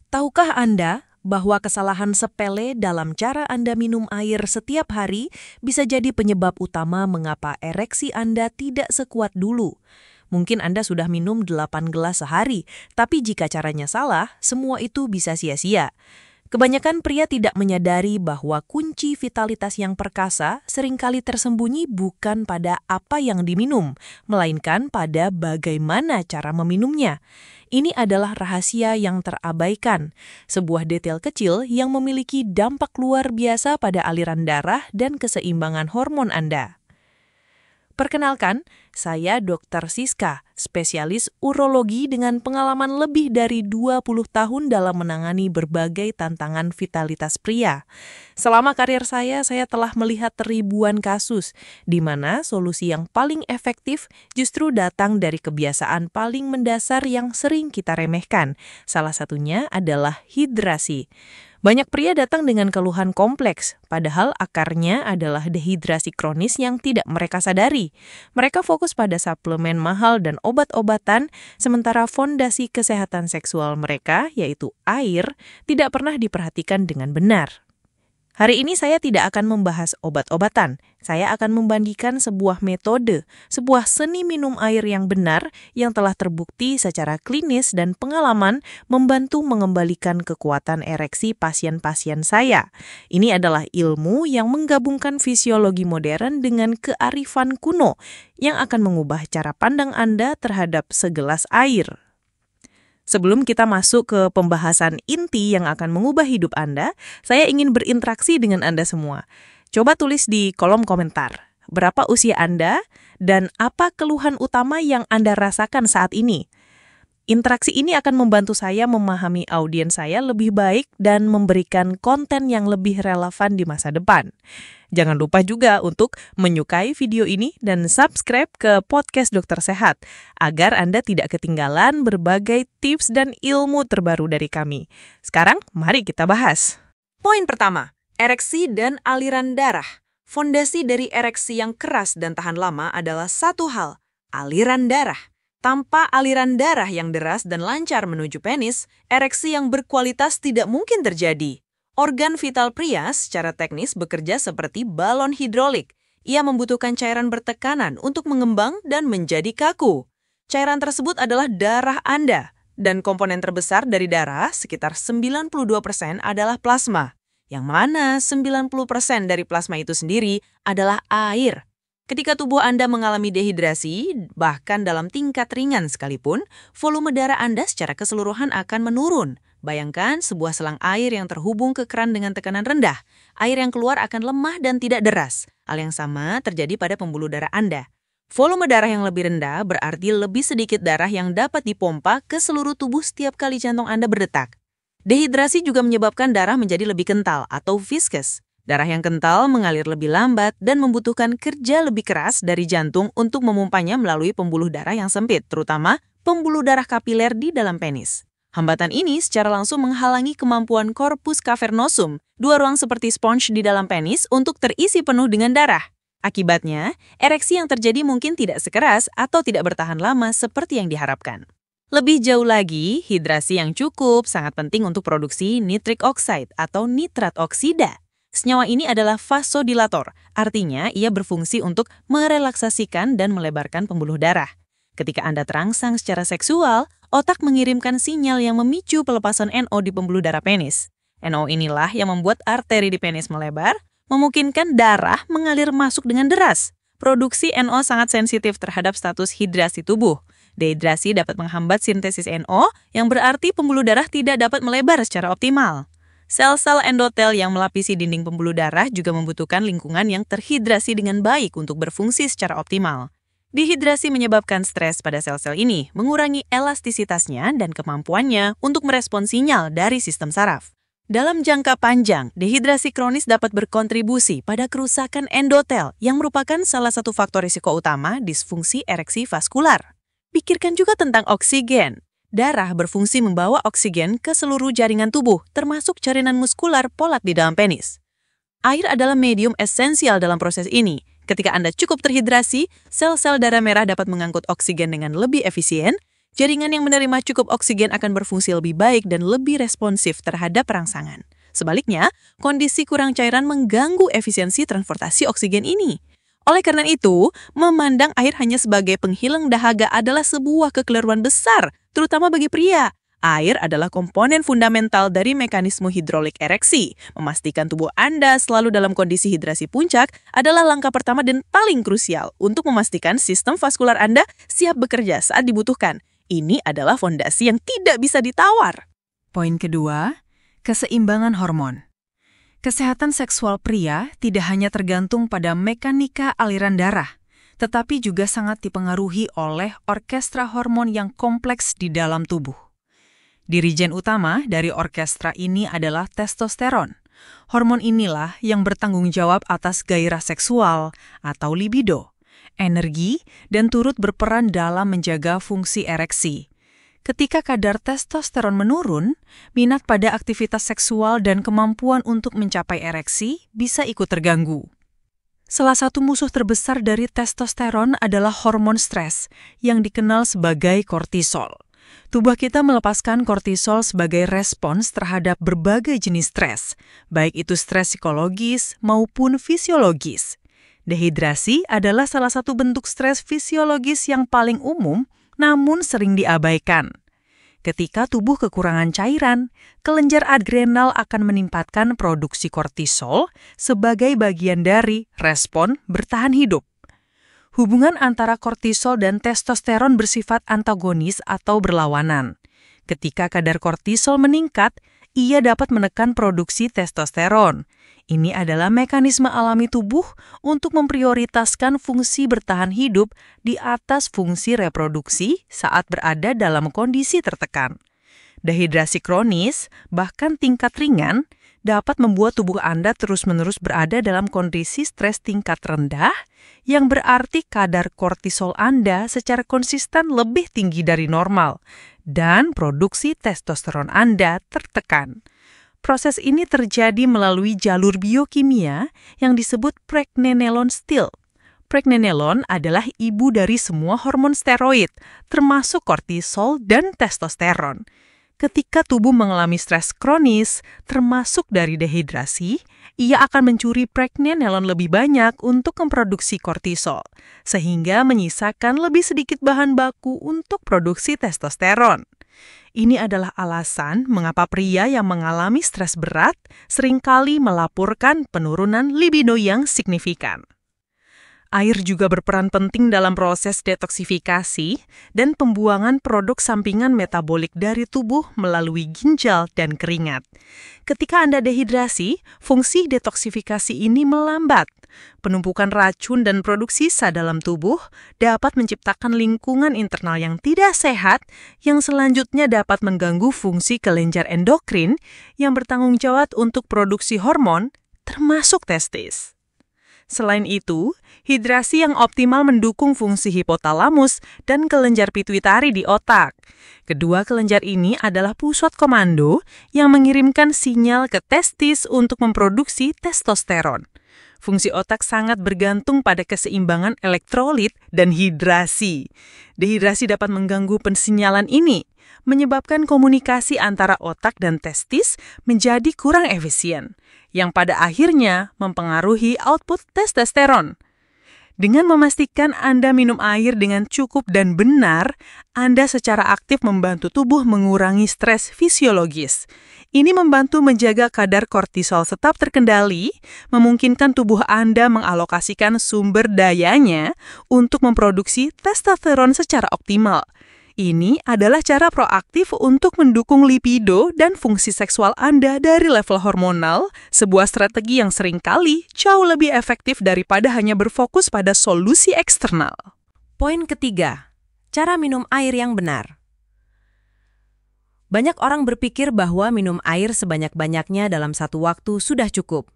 Tahukah Anda bahwa kesalahan sepele dalam cara Anda minum air setiap hari bisa jadi penyebab utama mengapa ereksi Anda tidak sekuat dulu? Mungkin Anda sudah minum 8 gelas sehari, tapi jika caranya salah, semua itu bisa sia-sia. Kebanyakan pria tidak menyadari bahwa kunci vitalitas yang perkasa seringkali tersembunyi bukan pada apa yang diminum, melainkan pada bagaimana cara meminumnya. Ini adalah rahasia yang terabaikan, sebuah detail kecil yang memiliki dampak luar biasa pada aliran darah dan keseimbangan hormon Anda. Perkenalkan, saya Dr. Siska, spesialis urologi dengan pengalaman lebih dari 20 tahun dalam menangani berbagai tantangan vitalitas pria. Selama karir saya telah melihat ribuan kasus, di mana solusi yang paling efektif justru datang dari kebiasaan paling mendasar yang sering kita remehkan. Salah satunya adalah hidrasi. Banyak pria datang dengan keluhan kompleks, padahal akarnya adalah dehidrasi kronis yang tidak mereka sadari. Mereka fokus pada suplemen mahal dan obat-obatan, sementara fondasi kesehatan seksual mereka, yaitu air, tidak pernah diperhatikan dengan benar. Hari ini saya tidak akan membahas obat-obatan. Saya akan membandingkan sebuah metode, sebuah seni minum air yang benar yang telah terbukti secara klinis dan pengalaman membantu mengembalikan kekuatan ereksi pasien-pasien saya. Ini adalah ilmu yang menggabungkan fisiologi modern dengan kearifan kuno yang akan mengubah cara pandang Anda terhadap segelas air. Sebelum kita masuk ke pembahasan inti yang akan mengubah hidup Anda, saya ingin berinteraksi dengan Anda semua. Coba tulis di kolom komentar, berapa usia Anda dan apa keluhan utama yang Anda rasakan saat ini. Interaksi ini akan membantu saya memahami audiens saya lebih baik dan memberikan konten yang lebih relevan di masa depan. Jangan lupa juga untuk menyukai video ini dan subscribe ke podcast Dokter Sehat agar Anda tidak ketinggalan berbagai tips dan ilmu terbaru dari kami. Sekarang, mari kita bahas. Poin pertama, ereksi dan aliran darah. Fondasi dari ereksi yang keras dan tahan lama adalah satu hal, aliran darah. Tanpa aliran darah yang deras dan lancar menuju penis, ereksi yang berkualitas tidak mungkin terjadi. Organ vital pria secara teknis bekerja seperti balon hidrolik. Ia membutuhkan cairan bertekanan untuk mengembang dan menjadi kaku. Cairan tersebut adalah darah Anda, dan komponen terbesar dari darah, sekitar 92%, adalah plasma. Yang mana 90% dari plasma itu sendiri adalah air. Ketika tubuh Anda mengalami dehidrasi, bahkan dalam tingkat ringan sekalipun, volume darah Anda secara keseluruhan akan menurun. Bayangkan sebuah selang air yang terhubung ke keran dengan tekanan rendah. Air yang keluar akan lemah dan tidak deras. Hal yang sama terjadi pada pembuluh darah Anda. Volume darah yang lebih rendah berarti lebih sedikit darah yang dapat dipompa ke seluruh tubuh setiap kali jantung Anda berdetak. Dehidrasi juga menyebabkan darah menjadi lebih kental atau viscous. Darah yang kental mengalir lebih lambat dan membutuhkan kerja lebih keras dari jantung untuk memumpanya melalui pembuluh darah yang sempit, terutama pembuluh darah kapiler di dalam penis. Hambatan ini secara langsung menghalangi kemampuan corpus cavernosum, dua ruang seperti sponge di dalam penis, untuk terisi penuh dengan darah. Akibatnya, ereksi yang terjadi mungkin tidak sekeras atau tidak bertahan lama seperti yang diharapkan. Lebih jauh lagi, hidrasi yang cukup sangat penting untuk produksi nitric oxide atau nitrat oksida. Senyawa ini adalah vasodilator, artinya ia berfungsi untuk merelaksasikan dan melebarkan pembuluh darah. Ketika Anda terangsang secara seksual, otak mengirimkan sinyal yang memicu pelepasan NO di pembuluh darah penis. NO inilah yang membuat arteri di penis melebar, memungkinkan darah mengalir masuk dengan deras. Produksi NO sangat sensitif terhadap status hidrasi tubuh. Dehidrasi dapat menghambat sintesis NO, yang berarti pembuluh darah tidak dapat melebar secara optimal. Sel-sel endotel yang melapisi dinding pembuluh darah juga membutuhkan lingkungan yang terhidrasi dengan baik untuk berfungsi secara optimal. Dehidrasi menyebabkan stres pada sel-sel ini, mengurangi elastisitasnya dan kemampuannya untuk merespon sinyal dari sistem saraf. Dalam jangka panjang, dehidrasi kronis dapat berkontribusi pada kerusakan endotel yang merupakan salah satu faktor risiko utama disfungsi ereksi vaskular. Pikirkan juga tentang oksigen. Darah berfungsi membawa oksigen ke seluruh jaringan tubuh, termasuk jaringan muskular polat di dalam penis. Air adalah medium esensial dalam proses ini. Ketika Anda cukup terhidrasi, sel-sel darah merah dapat mengangkut oksigen dengan lebih efisien, Jaringan yang menerima cukup oksigen akan berfungsi lebih baik dan lebih responsif terhadap rangsangan. Sebaliknya, kondisi kurang cairan mengganggu efisiensi transportasi oksigen ini. Oleh karena itu, memandang air hanya sebagai penghilang dahaga adalah sebuah kekeliruan besar, terutama bagi pria. Air adalah komponen fundamental dari mekanisme hidrolik ereksi. Memastikan tubuh Anda selalu dalam kondisi hidrasi puncak adalah langkah pertama dan paling krusial untuk memastikan sistem vaskular Anda siap bekerja saat dibutuhkan. Ini adalah fondasi yang tidak bisa ditawar. Poin kedua, keseimbangan hormon. Kesehatan seksual pria tidak hanya tergantung pada mekanika aliran darah, tetapi juga sangat dipengaruhi oleh orkestra hormon yang kompleks di dalam tubuh. Dirijen utama dari orkestra ini adalah testosteron. Hormon inilah yang bertanggung jawab atas gairah seksual atau libido, energi, dan turut berperan dalam menjaga fungsi ereksi. Ketika kadar testosteron menurun, minat pada aktivitas seksual dan kemampuan untuk mencapai ereksi bisa ikut terganggu. Salah satu musuh terbesar dari testosteron adalah hormon stres yang dikenal sebagai kortisol. Tubuh kita melepaskan kortisol sebagai respons terhadap berbagai jenis stres, baik itu stres psikologis maupun fisiologis. Dehidrasi adalah salah satu bentuk stres fisiologis yang paling umum, namun sering diabaikan. Ketika tubuh kekurangan cairan, kelenjar adrenal akan meningkatkan produksi kortisol sebagai bagian dari respon bertahan hidup. Hubungan antara kortisol dan testosteron bersifat antagonis atau berlawanan. Ketika kadar kortisol meningkat, ia dapat menekan produksi testosteron. Ini adalah mekanisme alami tubuh untuk memprioritaskan fungsi bertahan hidup di atas fungsi reproduksi saat berada dalam kondisi tertekan. Dehidrasi kronis, bahkan tingkat ringan, dapat membuat tubuh Anda terus-menerus berada dalam kondisi stres tingkat rendah, yang berarti kadar kortisol Anda secara konsisten lebih tinggi dari normal, dan produksi testosteron Anda tertekan. Proses ini terjadi melalui jalur biokimia yang disebut pregnenolone still. Pregnenolone adalah ibu dari semua hormon steroid, termasuk kortisol dan testosteron. Ketika tubuh mengalami stres kronis, termasuk dari dehidrasi, ia akan mencuri pregnenolone lebih banyak untuk memproduksi kortisol, sehingga menyisakan lebih sedikit bahan baku untuk produksi testosteron. Ini adalah alasan mengapa pria yang mengalami stres berat seringkali melaporkan penurunan libido yang signifikan. Air juga berperan penting dalam proses detoksifikasi dan pembuangan produk sampingan metabolik dari tubuh melalui ginjal dan keringat. Ketika Anda dehidrasi, fungsi detoksifikasi ini melambat. Penumpukan racun dan produk sisa dalam tubuh dapat menciptakan lingkungan internal yang tidak sehat yang selanjutnya dapat mengganggu fungsi kelenjar endokrin yang bertanggung jawab untuk produksi hormon, termasuk testis. Selain itu, hidrasi yang optimal mendukung fungsi hipotalamus dan kelenjar pituitari di otak. Kedua kelenjar ini adalah pusat komando yang mengirimkan sinyal ke testis untuk memproduksi testosteron. Fungsi otak sangat bergantung pada keseimbangan elektrolit dan hidrasi. Dehidrasi dapat mengganggu pensinyalan ini, menyebabkan komunikasi antara otak dan testis menjadi kurang efisien, yang pada akhirnya mempengaruhi output testosteron. Dengan memastikan Anda minum air dengan cukup dan benar, Anda secara aktif membantu tubuh mengurangi stres fisiologis. Ini membantu menjaga kadar kortisol tetap terkendali, memungkinkan tubuh Anda mengalokasikan sumber dayanya untuk memproduksi testosteron secara optimal. Ini adalah cara proaktif untuk mendukung libido dan fungsi seksual Anda dari level hormonal, sebuah strategi yang seringkali jauh lebih efektif daripada hanya berfokus pada solusi eksternal. Poin ketiga, cara minum air yang benar. Banyak orang berpikir bahwa minum air sebanyak-banyaknya dalam satu waktu sudah cukup.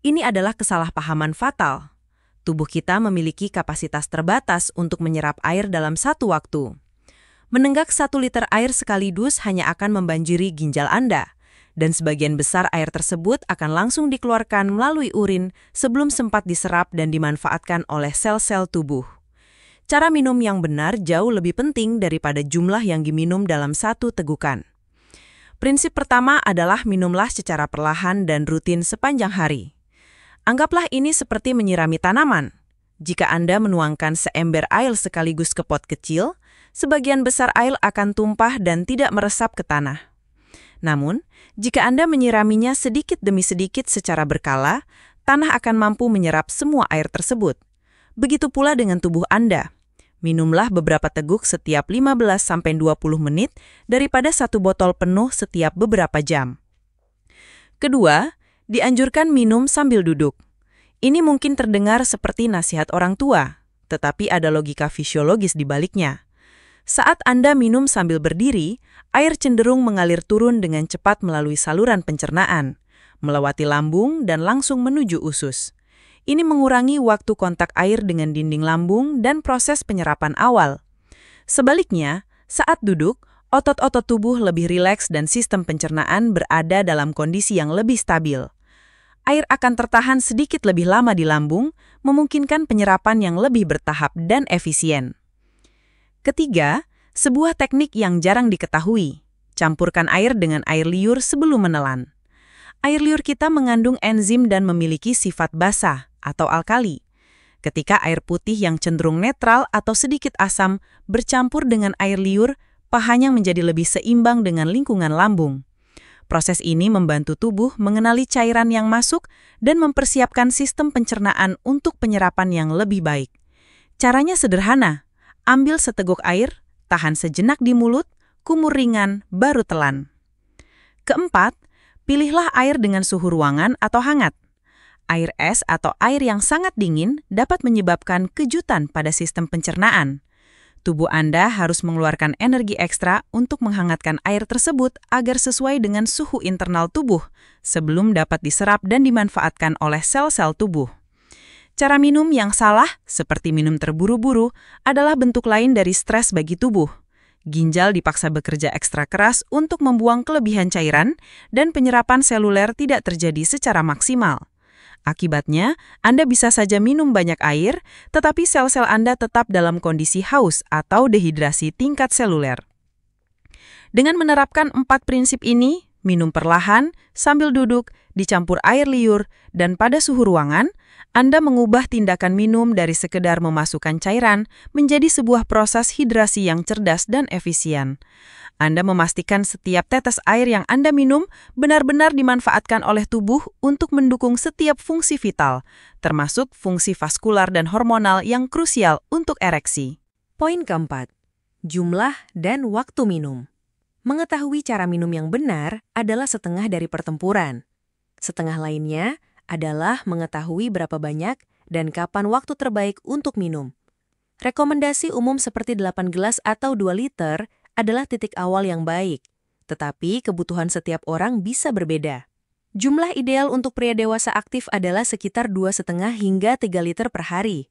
Ini adalah kesalahpahaman fatal. Tubuh kita memiliki kapasitas terbatas untuk menyerap air dalam satu waktu. Menenggak 1 liter air sekaligus hanya akan membanjiri ginjal Anda, dan sebagian besar air tersebut akan langsung dikeluarkan melalui urin sebelum sempat diserap dan dimanfaatkan oleh sel-sel tubuh. Cara minum yang benar jauh lebih penting daripada jumlah yang diminum dalam satu tegukan. Prinsip pertama adalah minumlah secara perlahan dan rutin sepanjang hari. Anggaplah ini seperti menyirami tanaman. Jika Anda menuangkan seember air sekaligus ke pot kecil, sebagian besar air akan tumpah dan tidak meresap ke tanah. Namun, jika Anda menyiraminya sedikit demi sedikit secara berkala, tanah akan mampu menyerap semua air tersebut. Begitu pula dengan tubuh Anda. Minumlah beberapa teguk setiap 15-20 menit daripada satu botol penuh setiap beberapa jam. Kedua, dianjurkan minum sambil duduk. Ini mungkin terdengar seperti nasihat orang tua, tetapi ada logika fisiologis di baliknya. Saat Anda minum sambil berdiri, air cenderung mengalir turun dengan cepat melalui saluran pencernaan, melewati lambung dan langsung menuju usus. Ini mengurangi waktu kontak air dengan dinding lambung dan proses penyerapan awal. Sebaliknya, saat duduk, otot-otot tubuh lebih rileks dan sistem pencernaan berada dalam kondisi yang lebih stabil. Air akan tertahan sedikit lebih lama di lambung, memungkinkan penyerapan yang lebih bertahap dan efisien. Ketiga, sebuah teknik yang jarang diketahui. Campurkan air dengan air liur sebelum menelan. Air liur kita mengandung enzim dan memiliki sifat basa atau alkali. Ketika air putih yang cenderung netral atau sedikit asam bercampur dengan air liur, pH-nya menjadi lebih seimbang dengan lingkungan lambung. Proses ini membantu tubuh mengenali cairan yang masuk dan mempersiapkan sistem pencernaan untuk penyerapan yang lebih baik. Caranya sederhana. Ambil seteguk air, tahan sejenak di mulut, kumur ringan, baru telan. Keempat, pilihlah air dengan suhu ruangan atau hangat. Air es atau air yang sangat dingin dapat menyebabkan kejutan pada sistem pencernaan. Tubuh Anda harus mengeluarkan energi ekstra untuk menghangatkan air tersebut agar sesuai dengan suhu internal tubuh sebelum dapat diserap dan dimanfaatkan oleh sel-sel tubuh. Cara minum yang salah, seperti minum terburu-buru, adalah bentuk lain dari stres bagi tubuh. Ginjal dipaksa bekerja ekstra keras untuk membuang kelebihan cairan dan penyerapan seluler tidak terjadi secara maksimal. Akibatnya, Anda bisa saja minum banyak air, tetapi sel-sel Anda tetap dalam kondisi haus atau dehidrasi tingkat seluler. Dengan menerapkan 4 prinsip ini, minum perlahan, sambil duduk, dicampur air liur, dan pada suhu ruangan, Anda mengubah tindakan minum dari sekedar memasukkan cairan menjadi sebuah proses hidrasi yang cerdas dan efisien. Anda memastikan setiap tetes air yang Anda minum benar-benar dimanfaatkan oleh tubuh untuk mendukung setiap fungsi vital, termasuk fungsi vaskular dan hormonal yang krusial untuk ereksi. Poin keempat, jumlah dan waktu minum. Mengetahui cara minum yang benar adalah setengah dari pertempuran. Setengah lainnya adalah mengetahui berapa banyak dan kapan waktu terbaik untuk minum. Rekomendasi umum seperti 8 gelas atau 2 liter adalah titik awal yang baik, tetapi kebutuhan setiap orang bisa berbeda. Jumlah ideal untuk pria dewasa aktif adalah sekitar 2,5 hingga 3 liter per hari.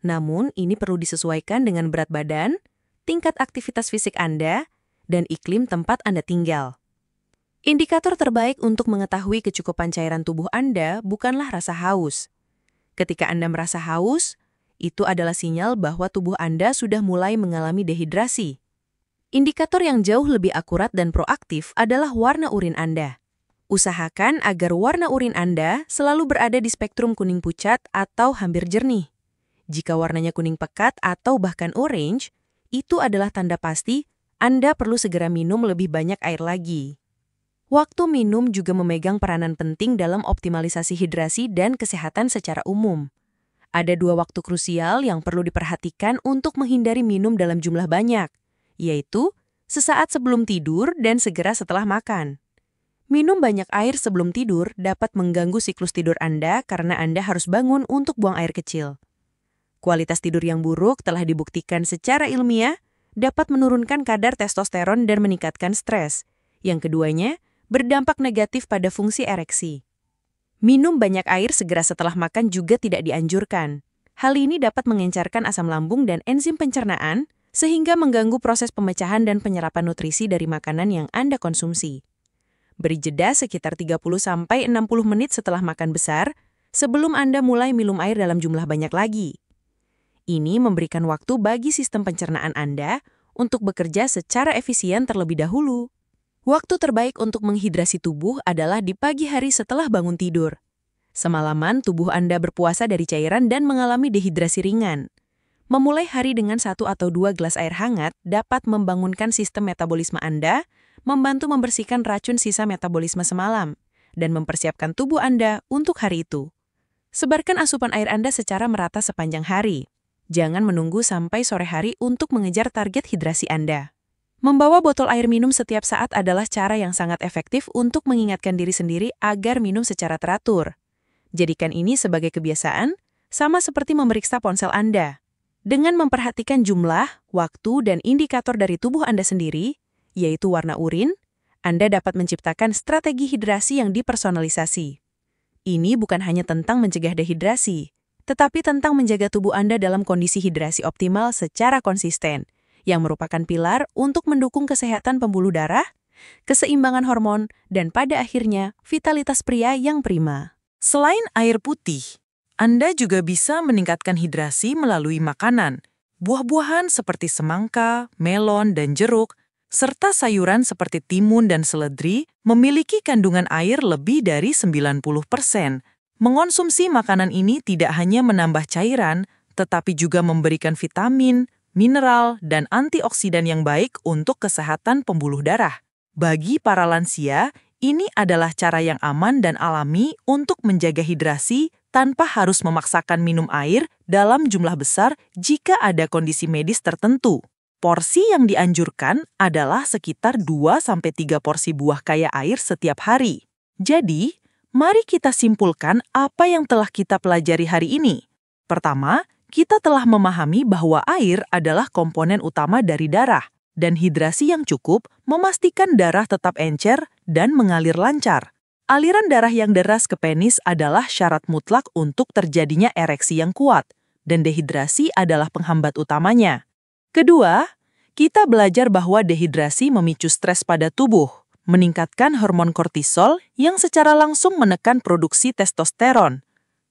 Namun, ini perlu disesuaikan dengan berat badan, tingkat aktivitas fisik Anda, dan iklim tempat Anda tinggal. Indikator terbaik untuk mengetahui kecukupan cairan tubuh Anda bukanlah rasa haus. Ketika Anda merasa haus, itu adalah sinyal bahwa tubuh Anda sudah mulai mengalami dehidrasi. Indikator yang jauh lebih akurat dan proaktif adalah warna urin Anda. Usahakan agar warna urin Anda selalu berada di spektrum kuning pucat atau hampir jernih. Jika warnanya kuning pekat atau bahkan orange, itu adalah tanda pasti Anda perlu segera minum lebih banyak air lagi. Waktu minum juga memegang peranan penting dalam optimalisasi hidrasi dan kesehatan secara umum. Ada 2 waktu krusial yang perlu diperhatikan untuk menghindari minum dalam jumlah banyak, yaitu sesaat sebelum tidur dan segera setelah makan. Minum banyak air sebelum tidur dapat mengganggu siklus tidur Anda karena Anda harus bangun untuk buang air kecil. Kualitas tidur yang buruk telah dibuktikan secara ilmiah dapat menurunkan kadar testosteron dan meningkatkan stres. Yang keduanya, berdampak negatif pada fungsi ereksi. Minum banyak air segera setelah makan juga tidak dianjurkan. Hal ini dapat mengencarkan asam lambung dan enzim pencernaan, sehingga mengganggu proses pemecahan dan penyerapan nutrisi dari makanan yang Anda konsumsi. Beri jeda sekitar 30-60 menit setelah makan besar, sebelum Anda mulai minum air dalam jumlah banyak lagi. Ini memberikan waktu bagi sistem pencernaan Anda untuk bekerja secara efisien terlebih dahulu. Waktu terbaik untuk menghidrasi tubuh adalah di pagi hari setelah bangun tidur. Semalaman, tubuh Anda berpuasa dari cairan dan mengalami dehidrasi ringan. Memulai hari dengan 1 atau 2 gelas air hangat dapat membangunkan sistem metabolisme Anda, membantu membersihkan racun sisa metabolisme semalam, dan mempersiapkan tubuh Anda untuk hari itu. Sebarkan asupan air Anda secara merata sepanjang hari. Jangan menunggu sampai sore hari untuk mengejar target hidrasi Anda. Membawa botol air minum setiap saat adalah cara yang sangat efektif untuk mengingatkan diri sendiri agar minum secara teratur. Jadikan ini sebagai kebiasaan, sama seperti memeriksa ponsel Anda. Dengan memperhatikan jumlah, waktu, dan indikator dari tubuh Anda sendiri, yaitu warna urin, Anda dapat menciptakan strategi hidrasi yang dipersonalisasi. Ini bukan hanya tentang mencegah dehidrasi, tetapi tentang menjaga tubuh Anda dalam kondisi hidrasi optimal secara konsisten, yang merupakan pilar untuk mendukung kesehatan pembuluh darah, keseimbangan hormon, dan pada akhirnya vitalitas pria yang prima. Selain air putih, Anda juga bisa meningkatkan hidrasi melalui makanan. Buah-buahan seperti semangka, melon, dan jeruk, serta sayuran seperti timun dan seledri memiliki kandungan air lebih dari 90%. Mengonsumsi makanan ini tidak hanya menambah cairan, tetapi juga memberikan vitamin, mineral, dan antioksidan yang baik untuk kesehatan pembuluh darah. Bagi para lansia, ini adalah cara yang aman dan alami untuk menjaga hidrasi tanpa harus memaksakan minum air dalam jumlah besar jika ada kondisi medis tertentu. Porsi yang dianjurkan adalah sekitar 2-3 porsi buah kaya air setiap hari. Jadi, mari kita simpulkan apa yang telah kita pelajari hari ini. Pertama, kita telah memahami bahwa air adalah komponen utama dari darah, dan hidrasi yang cukup memastikan darah tetap encer dan mengalir lancar. Aliran darah yang deras ke penis adalah syarat mutlak untuk terjadinya ereksi yang kuat, dan dehidrasi adalah penghambat utamanya. Kedua, kita belajar bahwa dehidrasi memicu stres pada tubuh, meningkatkan hormon kortisol yang secara langsung menekan produksi testosteron.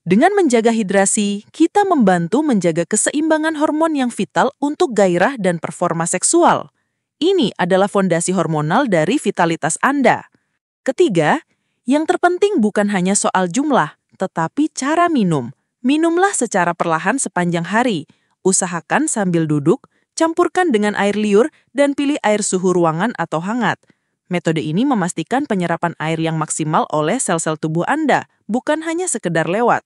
Dengan menjaga hidrasi, kita membantu menjaga keseimbangan hormon yang vital untuk gairah dan performa seksual. Ini adalah fondasi hormonal dari vitalitas Anda. Ketiga, yang terpenting bukan hanya soal jumlah, tetapi cara minum. Minumlah secara perlahan sepanjang hari. Usahakan sambil duduk, campurkan dengan air liur, dan pilih air suhu ruangan atau hangat. Metode ini memastikan penyerapan air yang maksimal oleh sel-sel tubuh Anda, bukan hanya sekedar lewat.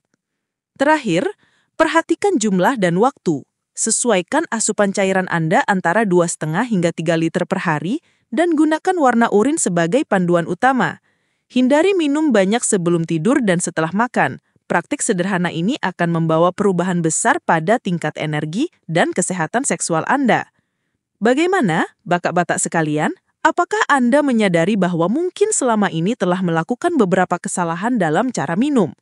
Terakhir, perhatikan jumlah dan waktu. Sesuaikan asupan cairan Anda antara 2,5 hingga 3 liter per hari dan gunakan warna urin sebagai panduan utama. Hindari minum banyak sebelum tidur dan setelah makan. Praktik sederhana ini akan membawa perubahan besar pada tingkat energi dan kesehatan seksual Anda. Bagaimana, Bapak-bapak sekalian? Apakah Anda menyadari bahwa mungkin selama ini telah melakukan beberapa kesalahan dalam cara minum?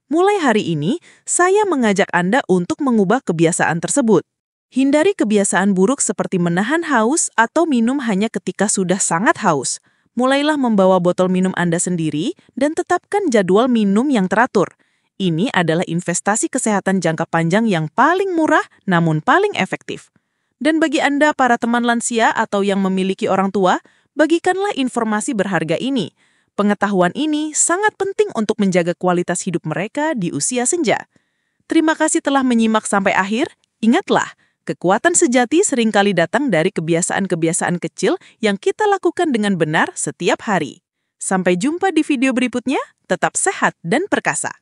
Mulai hari ini, saya mengajak Anda untuk mengubah kebiasaan tersebut. Hindari kebiasaan buruk seperti menahan haus atau minum hanya ketika sudah sangat haus. Mulailah membawa botol minum Anda sendiri dan tetapkan jadwal minum yang teratur. Ini adalah investasi kesehatan jangka panjang yang paling murah namun paling efektif. Dan bagi Anda para teman lansia atau yang memiliki orang tua, bagikanlah informasi berharga ini. Pengetahuan ini sangat penting untuk menjaga kualitas hidup mereka di usia senja. Terima kasih telah menyimak sampai akhir. Ingatlah, kekuatan sejati seringkali datang dari kebiasaan-kebiasaan kecil yang kita lakukan dengan benar setiap hari. Sampai jumpa di video berikutnya, tetap sehat dan perkasa.